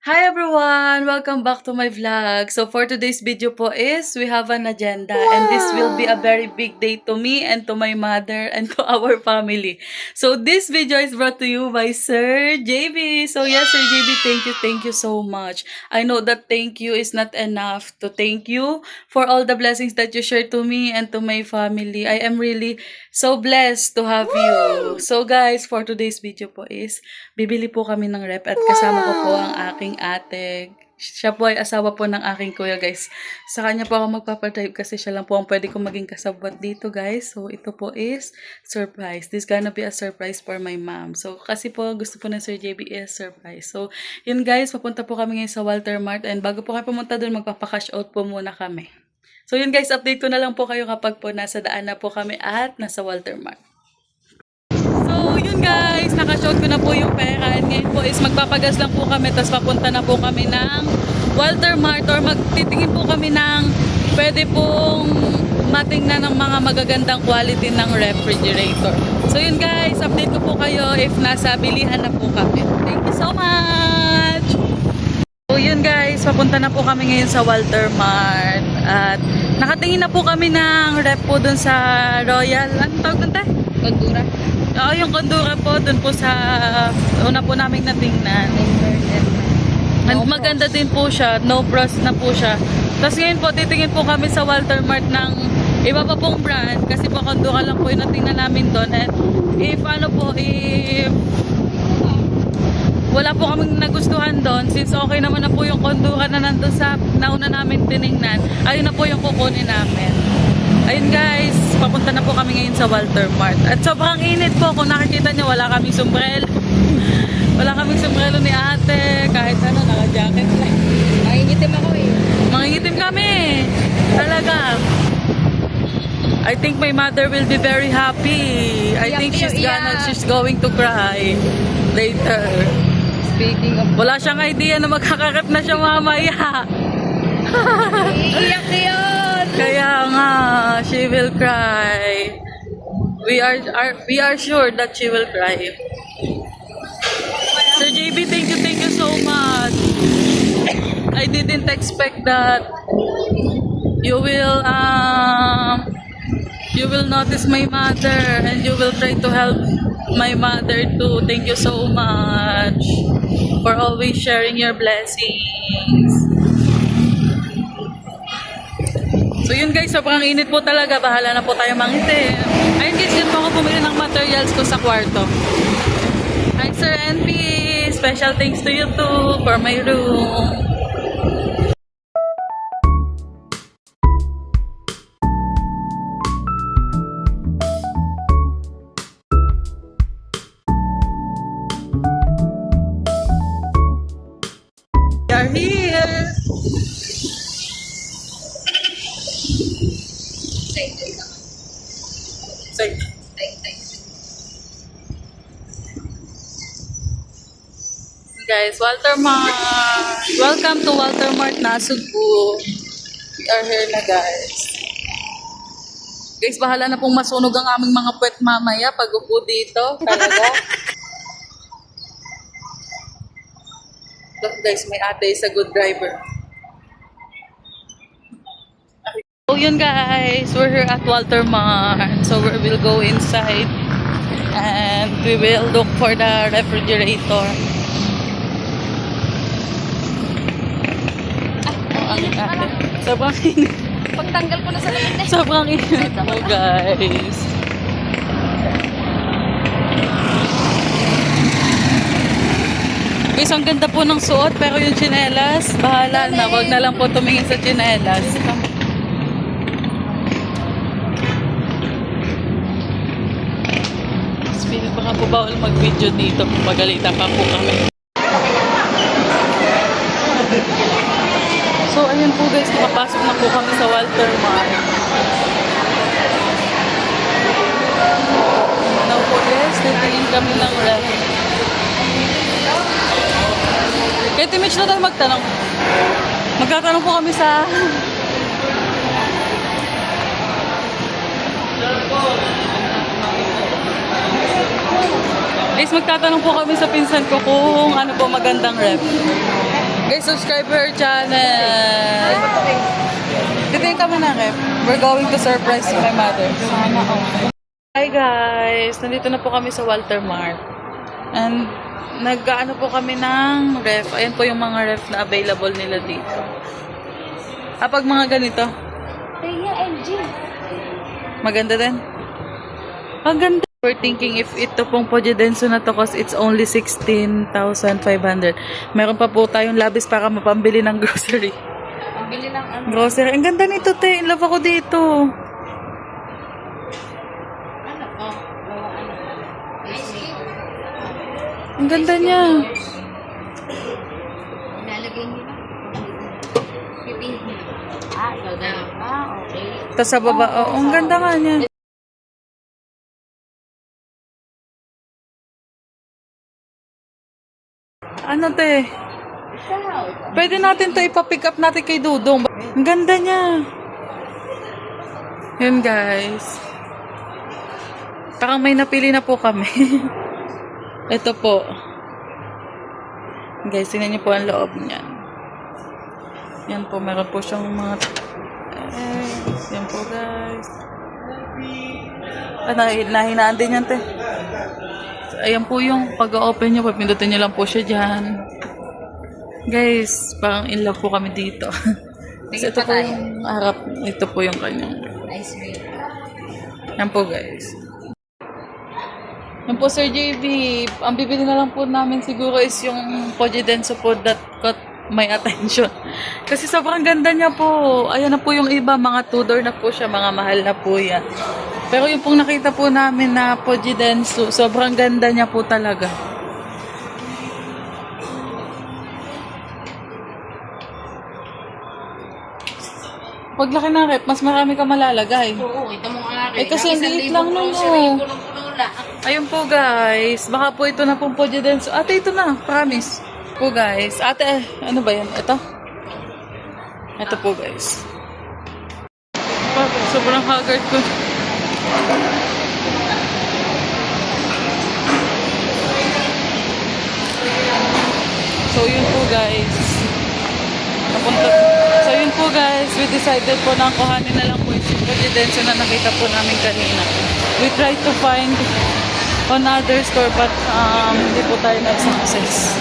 Hi everyone! Welcome back to my vlog. So for today's video po is we have an agenda and this will be a very big day to me and to my mother and to our family. So this video is brought to you by Sir JB. So yes, Sir JB, thank you so much. I know that thank you is not enough to thank you for all the blessings that you share to me and to my family. I am really so blessed to have you. So guys, for today's video po is bibili po kami ng rep at kasama ko po ang aking ate. Siya po ay asawa po ng aking kuya, guys. Sa kanya po ako magpapadrive kasi siya lang po ang pwede kong maging kasabwat dito, guys. So, ito po is surprise. This gonna be a surprise for my mom. So, kasi po gusto po ng Sir JB is surprise. So, yun guys, papunta po kami ngayon sa Walter Mart and bago po kayo pumunta doon, magpapakash out po muna kami. So, yun guys, update ko na lang po kayo kapag po nasa daan na po kami at nasa Walter Mart. So, yun guys, nakashot ko na po yung pera and ngayon po is magpapagas lang po kami tapos papunta na po kami ng Walter Mart or magtitingin po kami ng pwede pong matingnan ng mga magagandang quality ng refrigerator. So yun guys, update ko po kayo if nasa bilihan na po kami. Thank you so much! So yun guys, papunta na po kami ngayon sa Walter Mart at nakatingin na po kami ng rep po dun sa Royal, anong tawag dun tayo? Kondura. Oo, yung Kondura po, dun po sa una po namin natingnan. And maganda din po siya, no frost na po siya. Tapos ngayon po, titingin po kami sa Walter Mart ng iba pa pong brand kasi po Kondura lang po yung natingnan namin doon. And if wala po kaming nagustuhan doon, since okay naman na po yung Kondura na nandun sa nauna namin tiningnan, ayun na po yung kukunin namin. Ayun guys, papunta na po kami ngayon sa Walter Mart. At sobrang init po, kung nakikita nyo, wala kaming sombrero. Wala kaming sombrero ni ate, kahit ano, naka-jacket lang. Mangingitim ako eh. Mangingitim kami, talaga. I think my mother will be very happy. I think she's going to cry later. Speaking of... Wala siyang idea na magkakarep na siya mamaya. Iiyak na yun! Kaya nga, she will cry. We are sure that she will cry. Sir JB, thank you so much. I didn't expect that you will notice my mother and you will try to help my mother too. Thank you so much for always sharing your blessings. So yun guys, sobrang init po talaga. Bahala na po tayo mangitim. Ayun guys, yun po ako bumili ng materials ko sa kwarto. Hi Sir NP, special thanks to you too for my room. We are here. Guys, Walter Mart. Welcome to Walter Mart Nasugbu. We are here na guys. Guys, bahala na pong masunog ang aming mga puwet mamaya pag upo dito. Talaga. Look guys, may ate is a good driver. So yun guys, we're here at Walter Mart. So we will go inside and we will look for the refrigerator. Sobrang init. Pagtanggal ko na sa lamin eh. Sobrang init mo guys. Guys, ang ganda po ng suot pero yung tsinelas, bahala na. Wag na lang po tumingin sa tsinelas. Speedy pa ka po bawal mag-video dito. Pagalita pa po kami. So, ayun po guys, nakapasok na po kami sa Walter Mart. Now po guys, titingin kami ng ref. Kaya Timich na tayo magtanong. Magtatanong po kami sa... Guys, magtatanong po kami sa pinsan ko kung ano po magandang ref. Guys, subscribe to her channel. Titingin ka muna, Rep. We're going to surprise my mother. Sana all. Hi guys! Nandito na po kami sa Walter Mart. And nag-ano po kami ng ref. Ayan po yung mga ref na available nila dito. Pag mga ganito. Kaya LG. Maganda din. Ang ganda. We're thinking if ito pong Pojidenso na to cause it's only 16,500. Meron pa po tayong labis para mapambili ng grocery. Pambili ng ano. Grocery. Ang ganda nito, te. In love ako dito. Ano po? Ang ganda niya. Nalagay niyo na. Pipinit niyo. Ikaw na. Okay. Tapos sa baba, oh, ang ganda nga niya. Ano, te? Pwede natin to ipa-pick up natin kay Dudong. Ang ganda niya. Yun, guys. Parang may napili na po kami. Ito po. Guys, tingnan niyo po ang loob niyan. Yan po, meron po siyang mga... yan po, guys. Nahinaan din yan, te. Ayan po yung pag-open nyo. Pindutin nyo lang po siya dyan. Guys, parang in love po kami dito. Kasi ito po yung harap. Ito po yung kanyang. Nice way. Yan po, guys. Yan po, Sir JB. Ang bibili na lang po namin siguro is yung Pojidenso po that caught my attention. Kasi sobrang ganda niya po. Ayan na po yung iba. Mga two-door na po siya. Mga mahal na po yan. Pero yung pong nakita po namin na Pojidenso, sobrang ganda niya po talaga. Pag laki ng rep, mas marami ka malalagay. Oo, ito mo nga rin. Kasi ang liit lang nun, oh. Ayun po, guys. Baka po ito na pong Pojidenso. Ate, ito na. Promise. Po, guys. Ate, ano ba yan? Ito? Ito po, guys. Sobrang haggard ko. So, yun po, guys. So, yun po, guys. We decided po na kuhanin na lang po yung Pojidenso na nakita po namin kanina. We tried to find another store but hindi po tayo nag-success.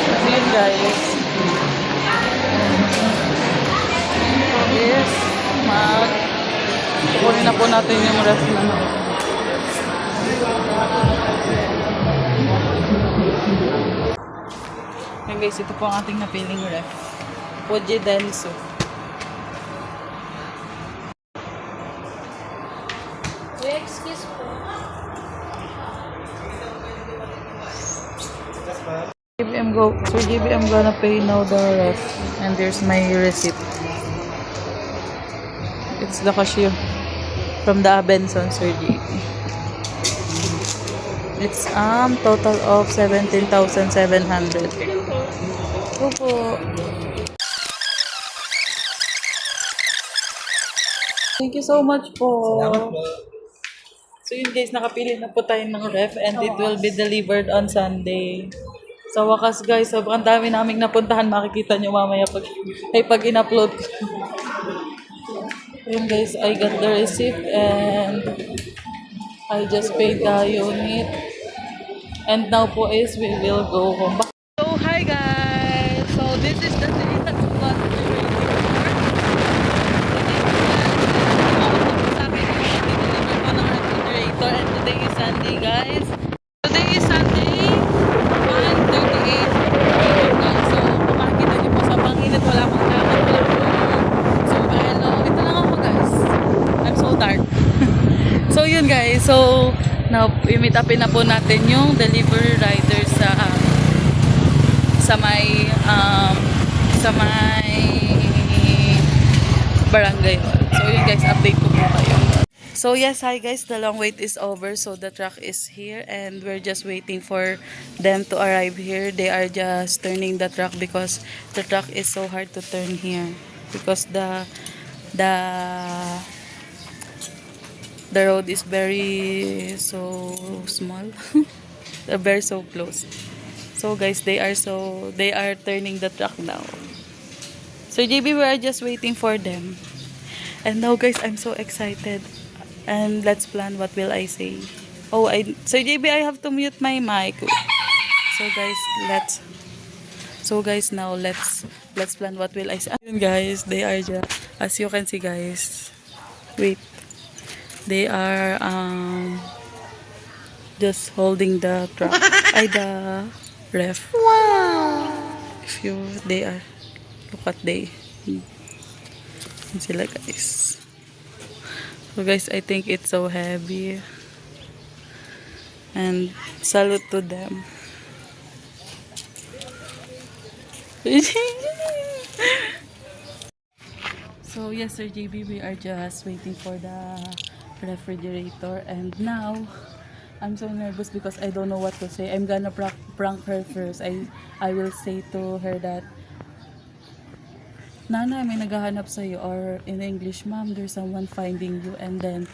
So, yun, guys. So, yes. Kukunin na po natin yung ref na okay, guys, ito po ang ating napiling ref. Pojidenso. Excuse po. Sir JB, I'm gonna pay now the ref. And there's my receipt. It's the cashier from the Abenson, Sir JB. It's total of 17,700. Opo. Thank you so much po. So yun, guys, nakapili na po tayo ng ref and it will be delivered on Sunday. Sa wakas, guys, sobrang dami naming napuntahan. Makikita nyo mamaya pag in-upload ko. Yun, guys, I got the receipt and I just paid the unit. And now po is we will go home. So, hi guys! So, this is the day that's what we're waiting for. So, this is the sa akin yung deliver po ng refrigerator. And today is Sunday, guys. Today is Sunday, 1:38. So, kung makikita niyo po sa panginit, wala akong jacket, wala akong sombrero. Ito lang ako, guys. I'm so dark. So, yun, guys. So, now, i-meet upin na po natin yung delivery rider sa may barangay hall. So, yun, guys, update ko po kayo. So, yes, hi guys, the long wait is over. So, the truck is here and we're just waiting for them to arrive here. They are just turning the truck because the truck is so hard to turn here because the road is very so small. They're very so close. So guys, they are turning the truck now. So JB, we are just waiting for them. And now guys, I'm so excited. And let's plan what will I say. So JB, I have to mute my mic. So guys, now let's plan what will I say. Ayun guys, they are just, as you can see guys. Wait. They are just holding the truck. The ref. Wow. If you they are look at yun sila guys. So guys, I think it's so heavy. And salute to them. So yes, Sir JB, we are just waiting for the refrigerator, and now I'm so nervous because I don't know what to say. I'm gonna prank her first. I will say to her that, Nana, may naghahanap sa'yo, or in English, Mom, there's someone finding you, and then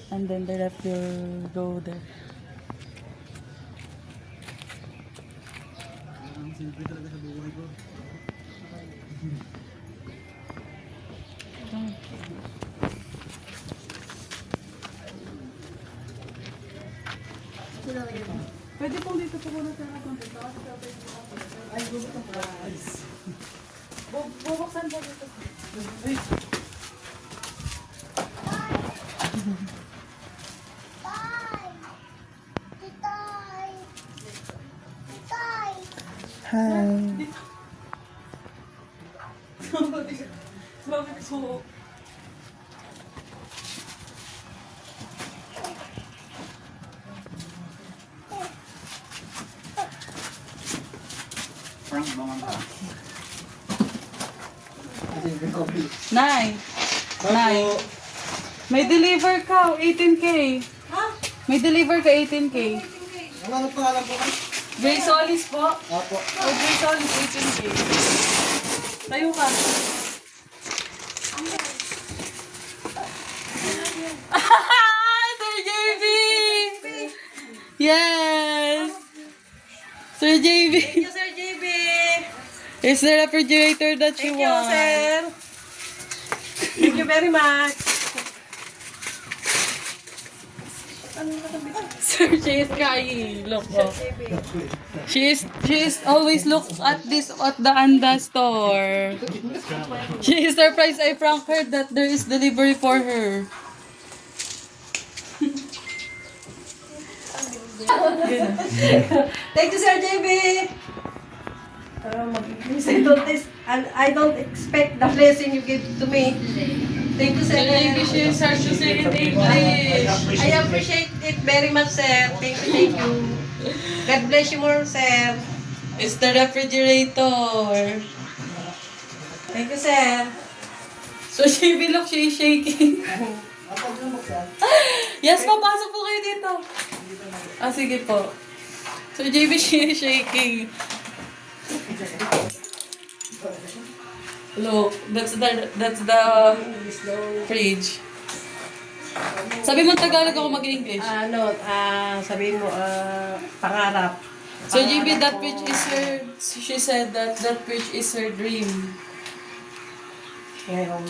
the ref will go there. Pwede pong dito po muna sa konti. Ay, bubuksan po. Bubuksan po dito. Hi. Bakit po? Nay. May deliver ka, 18K. Ha? May deliver ka, 18K. Ano pangalan po kayo? Grace Solis po. Apo. Grace Solis, 18K. Tayo ka. Sir JB! Yes! Sir JB! Thank you, Sir JB. It's the refrigerator that you Thank you, want. sir. Thank you very much. Sir, she is crying. Look, oh. She is always look at this at the Anda store. She is surprised I prank her that there is delivery for her. Thank you, Sir JB. I don't expect the blessing you give to me. Thank you, sir. Sir JB, she is hard to say in English. I appreciate it very much, sir. Thank you, thank you. God bless you more, sir. It's the refrigerator. Thank you, sir. So JB, look, she is shaking. Yes, papasok po kayo dito. Sige po. So JB, she is shaking. Look, that's the fridge. Sabi mo Tagalog, ako mag-English. Sabihin mo, pangarap. So JB, that fridge is her, she said that fridge is her dream. Ngayon.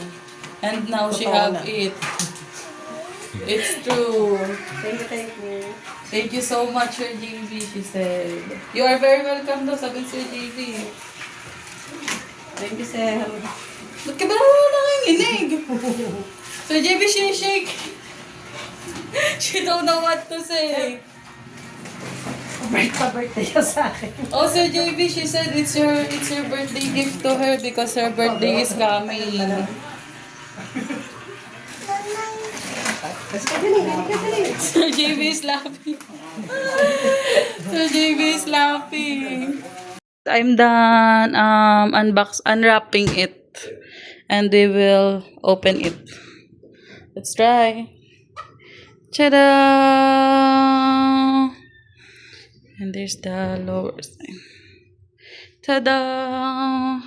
And now she Totoo have na. it. It's true. Thank you, thank you. Thank you so much, Sir JB, she said. You are very welcome daw, sabi ni Sir JB. Thank you, sir. Ba't ka ba nanginginig? Sir JB, she shake. She don't know what to say. Birthday ka sa akin. Oh, Sir JB, she said it's your birthday gift to her because her birthday is coming. Sir JB is laughing. Sir JB is laughing. I'm done unwrapping it, and we will open it. Let's try. Ta-da! And there's the lower side. Ta-da!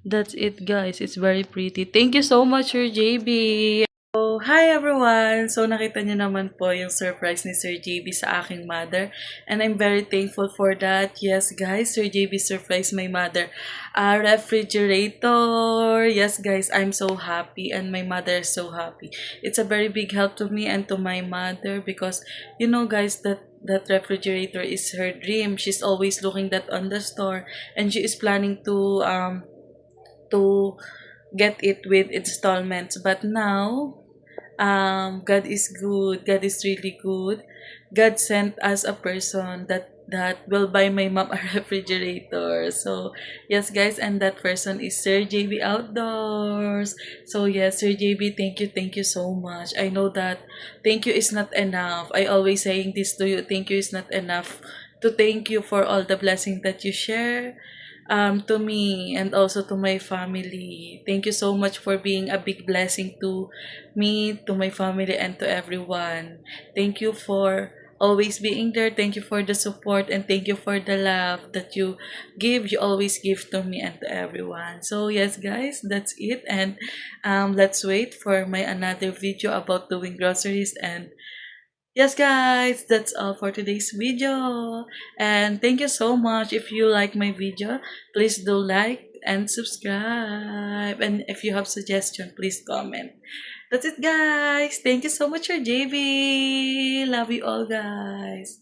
That's it, guys. It's very pretty. Thank you so much, Sir JB. So, hi everyone! So, nakita niyo naman po yung surprise ni Sir JB sa aking mother. And I'm very thankful for that. Yes, guys, Sir JB surprised my mother a refrigerator. Yes, guys, I'm so happy and my mother is so happy. It's a very big help to me and to my mother because, you know, guys, that refrigerator is her dream. She's always looking that on the store and she is planning to get it with installments. But now, God is good. God is really good. God sent us a person that will buy my mom a refrigerator. So yes, guys, and that person is Sir JB Outdoors. So yes, Sir JB, thank you so much. I know that thank you is not enough. I always saying this to you. Thank you is not enough to thank you for all the blessing that you share to me and also to my family. Thank you so much for being a big blessing to me, to my family, and to everyone. Thank you for always being there. Thank you for the support and thank you for the love that you give. You always give to me and to everyone. So yes, guys, that's it. And let's wait for my another video about doing groceries. And yes, guys, that's all for today's video. And thank you so much. If you like my video, please do like and subscribe. And if you have suggestion, please comment. That's it, guys. Thank you so much for JB. Love you all, guys.